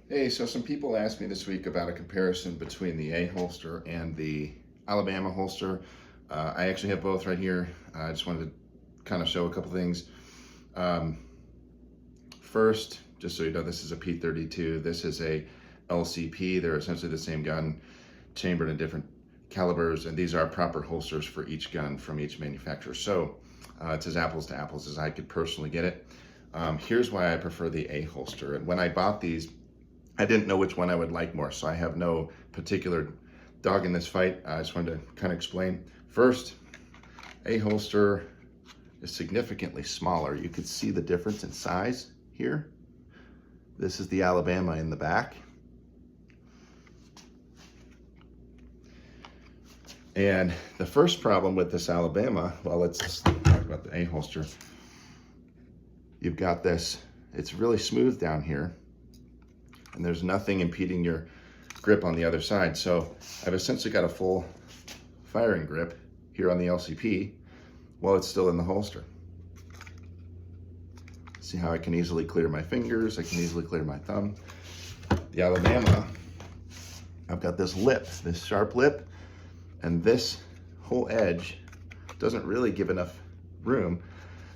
Hey, so some people asked me this week about a comparison between the Aholster and the Alabama holster. I actually have both right here. I just wanted to kind of show a couple things. Um, First, just so you know, this is a P32. This is a LCP. They're essentially the same gun, chambered in different calibers, and these are proper holsters for each gun from each manufacturer. So it's as apples to apples as I could personally get it. Here's why I prefer the Aholster. And when I bought these, I didn't know which one I would like more, so I have no particular dog in this fight. I just wanted to kind of explain. First, Aholster is significantly smaller. You could see the difference in size here. This is the Alabama in the back. And the first problem with this Alabama, well, let's just talk about the Aholster. You've got this, it's really smooth down here, and there's nothing impeding your grip on the other side. So I've essentially got a full firing grip here on the LCP while it's still in the holster. See how I can easily clear my fingers, I can easily clear my thumb. The Alabama, I've got this lip, this sharp lip, and this whole edge doesn't really give enough room.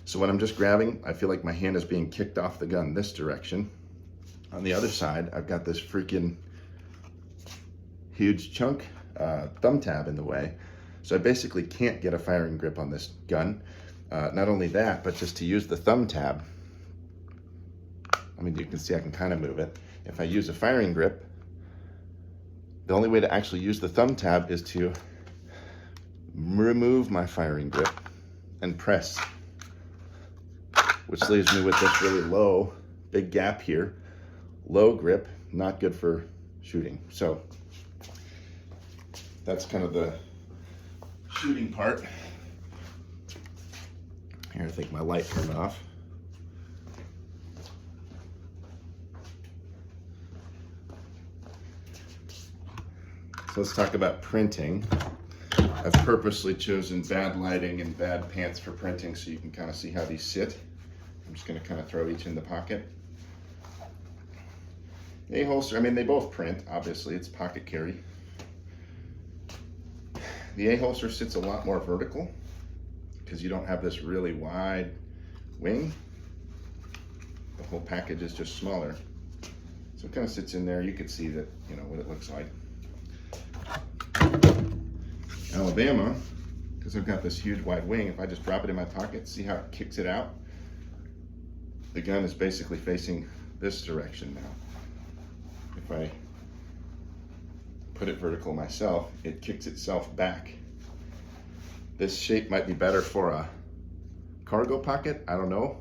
So when I'm just grabbing, I feel like my hand is being kicked off the gun this direction. On the other side, I've got this freaking huge chunk thumb tab in the way. So I basically can't get a firing grip on this gun. Not only that, but just to use the thumb tab, I mean, you can see I can kind of move it. If I use a firing grip, the only way to actually use the thumb tab is to remove my firing grip and press, which leaves me with this really low, big gap here. Low grip, not good for shooting. So that's kind of the shooting part. Here, I think my light turned off. So let's talk about printing. I've purposely chosen bad lighting and bad pants for printing so you can kind of see how these sit. I'm just going to kind of throw each in the pocket. The Aholster, I mean, they both print, obviously, it's pocket carry. The Aholster sits a lot more vertical because you don't have this really wide wing. The whole package is just smaller. So it kind of sits in there. You can see that, you know, what it looks like. Alabama, because I've got this huge wide wing, if I just drop it in my pocket, see how it kicks it out? The gun is basically facing this direction now. If I put it vertical myself, it kicks itself back. This shape might be better for a cargo pocket, I don't know,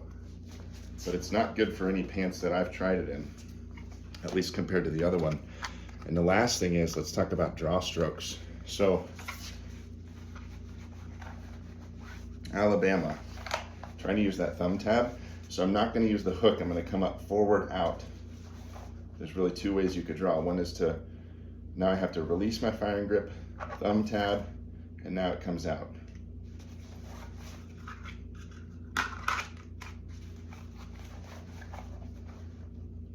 but it's not good for any pants that I've tried it in, at least compared to the other one. And the last thing is, let's talk about draw strokes. So, Alabama, trying to use that thumb tab. So I'm not going to use the hook, I'm going to come up forward out. There's really two ways you could draw. One is to, now I have to release my firing grip, thumb tab, and now it comes out.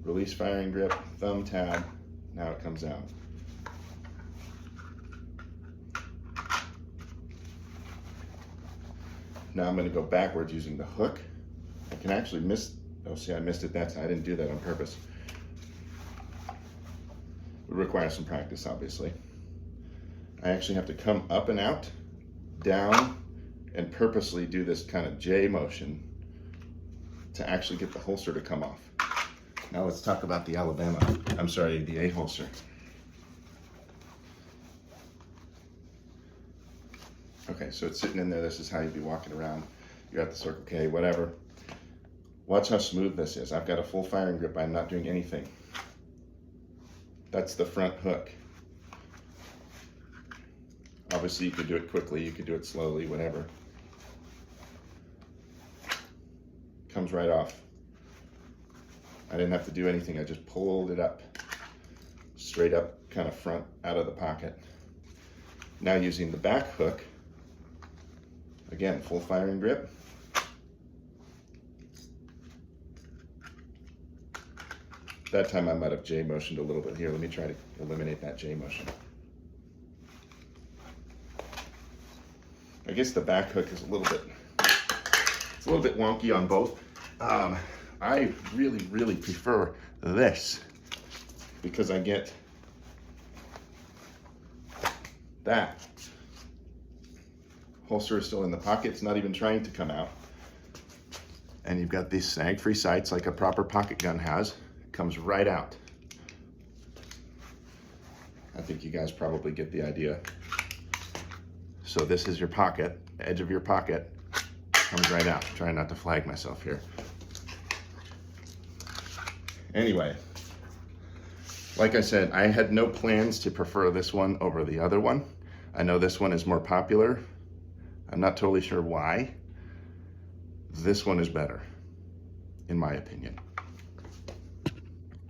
Release firing grip, thumb tab, now it comes out. Now I'm going to go backwards using the hook. I can actually miss, oh see I missed it that time. I didn't do that on purpose. It would require some practice, obviously. I actually have to come up and out, down, and purposely do this kind of J motion to actually get the holster to come off. Now let's talk about the Alabama, I'm sorry, the Aholster. Okay, so it's sitting in there. This is how you'd be walking around. You're at the Circle K, whatever. Watch how smooth this is. I've got a full firing grip. I'm not doing anything. That's the front hook. Obviously, you could do it quickly. You could do it slowly, whatever. Comes right off. I didn't have to do anything. I just pulled it up. Straight up, kind of front, out of the pocket. Now using the back hook, again, full firing grip. That time I might have J motioned a little bit here. Let me try to eliminate that J motion. I guess the back hook is a little bit wonky on both. I really prefer this because I get that. Holster is still in the pocket. It's not even trying to come out. And you've got these snag-free sights like a proper pocket gun has. It comes right out. I think you guys probably get the idea. So this is your pocket, edge of your pocket, comes right out. I'm trying not to flag myself here. Anyway, like I said, I had no plans to prefer this one over the other one. I know this one is more popular. I'm not totally sure why. This one is better, in my opinion.